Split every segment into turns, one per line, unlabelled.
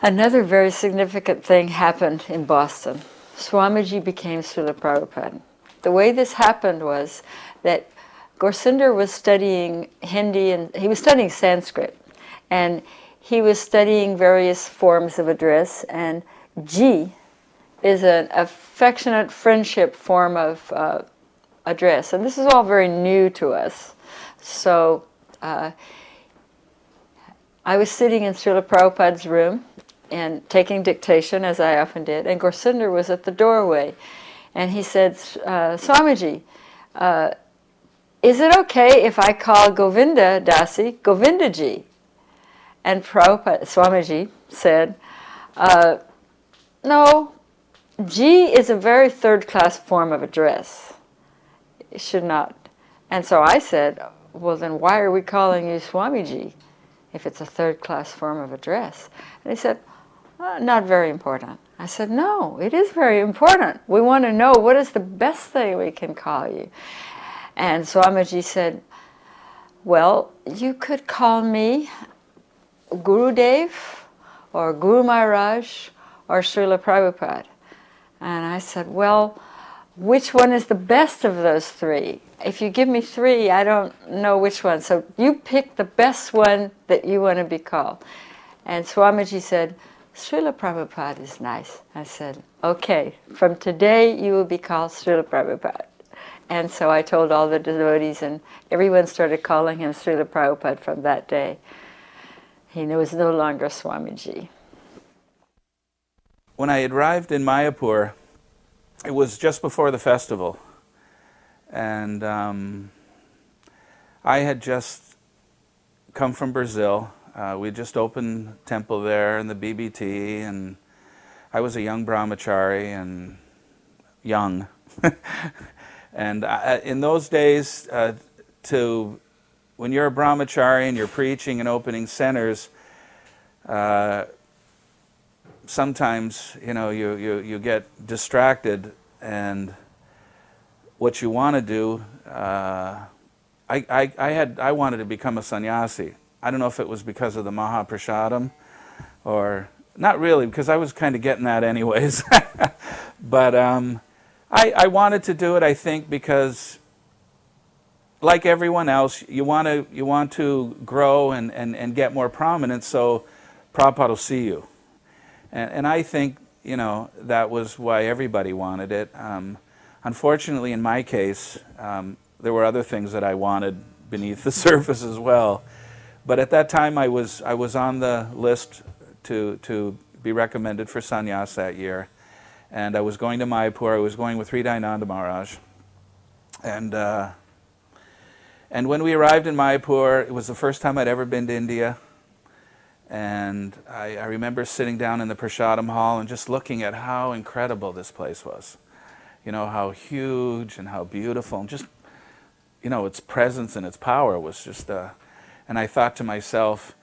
Another very significant thing happened in Boston. Swamiji became Srila Prabhupada. The way this happened was that Gorsinder was studying Hindi, and he was studying Sanskrit, and he was studying various forms of address, and Ji is an affectionate friendship form of address, and this is all very new to us. So I was sitting in Srila Prabhupada's room and taking dictation, as I often did, and Gorsinder was at the doorway, and he said, Swamiji, is it okay if I call Govinda Dasi Govindaji? And Prabhupada, Swamiji said, no, Ji is a very third-class form of address. It should not. And so I said, well, then why are we calling you Swamiji if it's a third-class form of address? And he said, not very important. I said, no, it is very important. We want to know what is the best thing we can call you. And Swamiji said, well, you could call me Gurudev or Guru Maharaj or Srila Prabhupada. And I said, well, which one is the best of those three? If you give me three, I don't know which one. So you pick the best one that you want to be called. And Swamiji said, Srila Prabhupada is nice. I said, okay, from today you will be called Srila Prabhupada. And so I told all the devotees, and everyone started calling him Srila Prabhupada from that day. He was no longer Swamiji.
When I arrived in Mayapur, it was just before the festival. And I had just come from Brazil. We just opened a temple there in the BBT, and I was a young brahmachari and young. And in those days, when you're a brahmachari and you're preaching and opening centers, sometimes you get distracted, and what you want to do, I wanted to become a sannyasi. I don't know if it was because of the Mahaprasadam, or not really, because I was kind of getting that anyways. But I wanted to do it, I think, because like everyone else, you want to grow and get more prominence, so Prabhupada will see you. And I think, that was why everybody wanted it. Unfortunately, in my case, there were other things that I wanted beneath the surface as well. But at that time, I was on the list to be recommended for sannyas that year. And I was going to Mayapur. I was going with Hridayananda Maharaj. And when we arrived in Mayapur, it was the first time I'd ever been to India. And I remember sitting down in the Prasadam hall and just looking at how incredible this place was. How huge and how beautiful, and just, its presence and its power was just... And I thought to myself,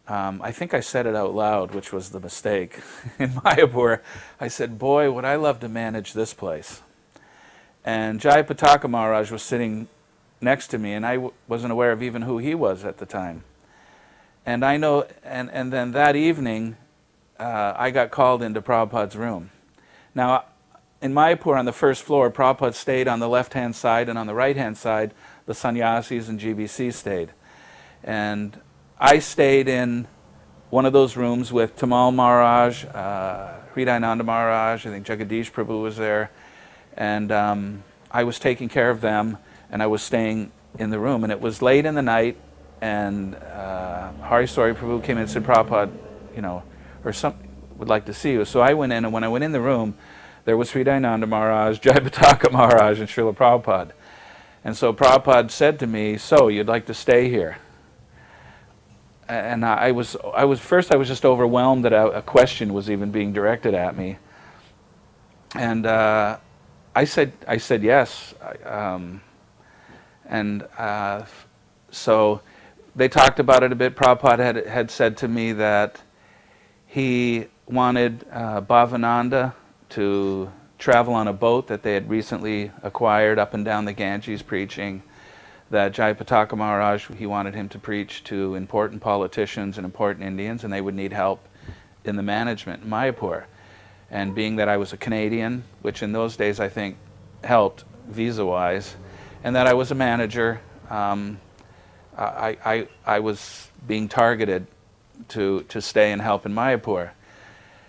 I think I said it out loud, which was the mistake. In Mayapur, I said, boy, would I love to manage this place. And Jayapataka Maharaj was sitting next to me, and I wasn't aware of even who he was at the time. And I know, and then that evening, I got called into Prabhupada's room. Now, in Mayapur, on the first floor, Prabhupada stayed on the left-hand side, and on the right-hand side, the sannyasis and GBC stayed. And I stayed in one of those rooms with Tamal Maharaj, Hridayananda Maharaj, I think Jagadish Prabhu was there, and I was taking care of them, and I was staying in the room. And it was late in the night, and Hariswari Prabhu came in and said, Prabhupada, or some would like to see you. So I went in, and when I went in the room, there was Hridayananda Maharaj, Jayapataka Maharaj, and Srila Prabhupada. And so Prabhupada said to me, so you'd like to stay here? And I was just overwhelmed that a question was even being directed at me. And I said yes. So they talked about it a bit. Prabhupada had said to me that he wanted Bhavananda to travel on a boat that they had recently acquired up and down the Ganges preaching, that Jayapataka Maharaj, he wanted him to preach to important politicians and important Indians, and they would need help in the management in Mayapur. And being that I was a Canadian, which in those days I think helped visa-wise, and that I was a manager, I was being targeted to stay and help in Mayapur.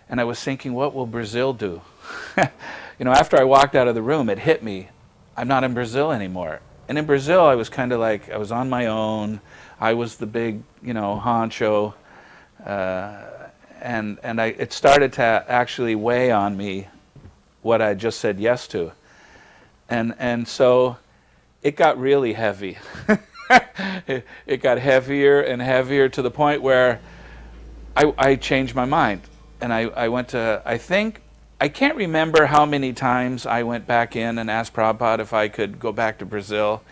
And I was thinking, what will Brazil do? After I walked out of the room, it hit me, I'm not in Brazil anymore. And in Brazil, I was kind of like, I was on my own. I was the big, honcho. And it started to actually weigh on me what I just said yes to. And so it got really heavy. It got heavier and heavier to the point where I changed my mind. And I went to, I can't remember how many times I went back in and asked Prabhupada if I could go back to Brazil.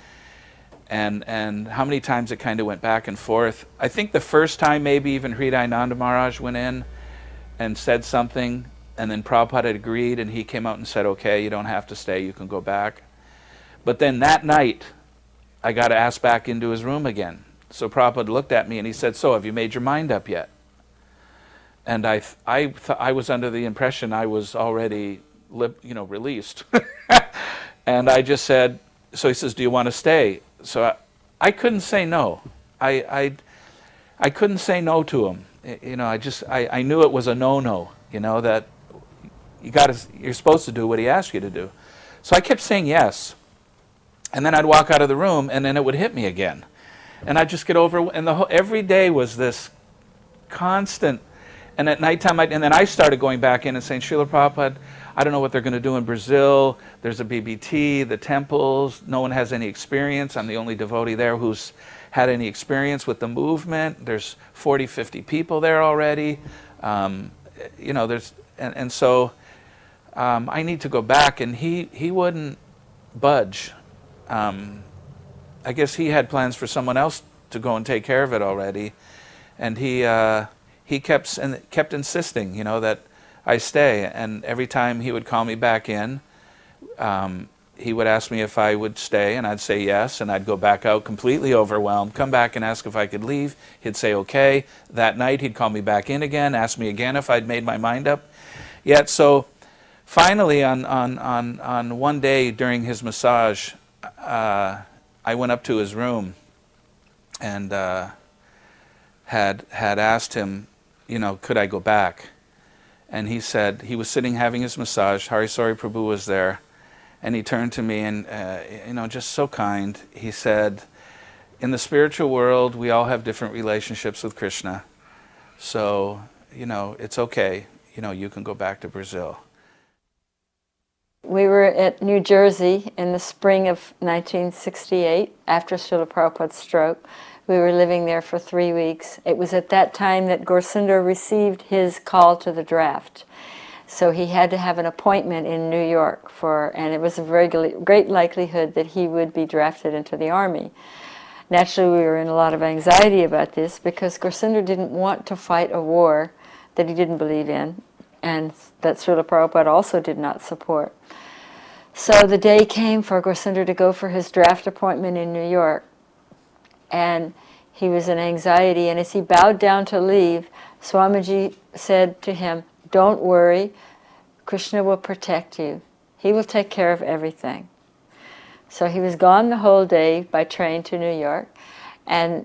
And how many times it kind of went back and forth. I think the first time maybe even Hridayananda Maharaj went in and said something, and then Prabhupada had agreed, and he came out and said, okay, you don't have to stay, you can go back. But then that night, I got asked back into his room again. So Prabhupada looked at me and he said, so have you made your mind up yet? And I was under the impression I was already released. And I just said, so he says, do you want to stay? So I couldn't say no. I couldn't say no to him. I knew it was a no-no, that you're supposed to do what he asked you to do. So I kept saying yes. And then I'd walk out of the room and then it would hit me again. And I'd just get over, and every day was this constant. And at nighttime, and then I started going back in and saying, Srila Prabhupada, I don't know what they're going to do in Brazil. There's a BBT, the temples. No one has any experience. I'm the only devotee there who's had any experience with the movement. There's 40, 50 people there already. So I need to go back. And he wouldn't budge. I guess he had plans for someone else to go and take care of it already. And he kept insisting, that I stay. And every time he would call me back in, he would ask me if I would stay, and I'd say yes, and I'd go back out completely overwhelmed, come back and ask if I could leave. He'd say okay. That night he'd call me back in again, ask me again if I'd made my mind up yet. So finally on one day during his massage, I went up to his room and had asked him, could I go back? And he said, he was sitting having his massage, Harisori Prabhu was there, and he turned to me and, just so kind, he said, in the spiritual world, we all have different relationships with Krishna, so, it's okay, you can go back to Brazil.
We were at New Jersey in the spring of 1968, after Srila Prabhupada's stroke. We were living there for 3 weeks. It was at that time that Gaurasundar received his call to the draft. So he had to have an appointment in New York and it was a very great likelihood that he would be drafted into the army. Naturally, we were in a lot of anxiety about this because Gaurasundar didn't want to fight a war that he didn't believe in, and that Srila Prabhupada also did not support. So the day came for Gaurasundar to go for his draft appointment in New York. And he was in anxiety, and as he bowed down to leave, Swamiji said to him, don't worry, Krishna will protect you. He will take care of everything. So he was gone the whole day by train to New York, and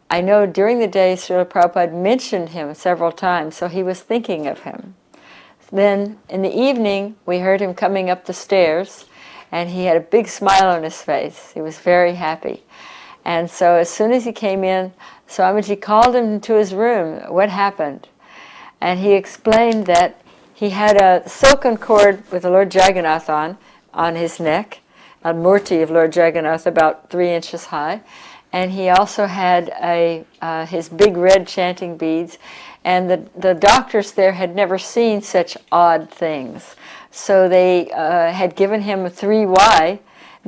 I know during the day Srila Prabhupada mentioned him several times, so he was thinking of him. Then in the evening, we heard him coming up the stairs, and he had a big smile on his face. He was very happy. And so as soon as he came in, Swamiji called him to his room. What happened? And he explained that he had a silken cord with the Lord Jagannath on his neck, a murti of Lord Jagannath about 3 inches high. And he also had his big red chanting beads. And the doctors there had never seen such odd things. So they had given him a 3Y,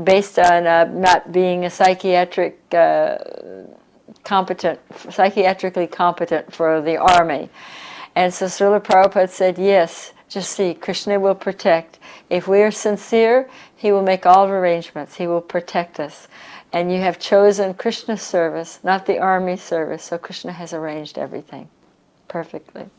based on not being a psychiatrically competent for the army. And so Srila Prabhupada said, yes, just see, Krishna will protect. If we are sincere, he will make all arrangements. He will protect us. And you have chosen Krishna's service, not the army service, so Krishna has arranged everything perfectly.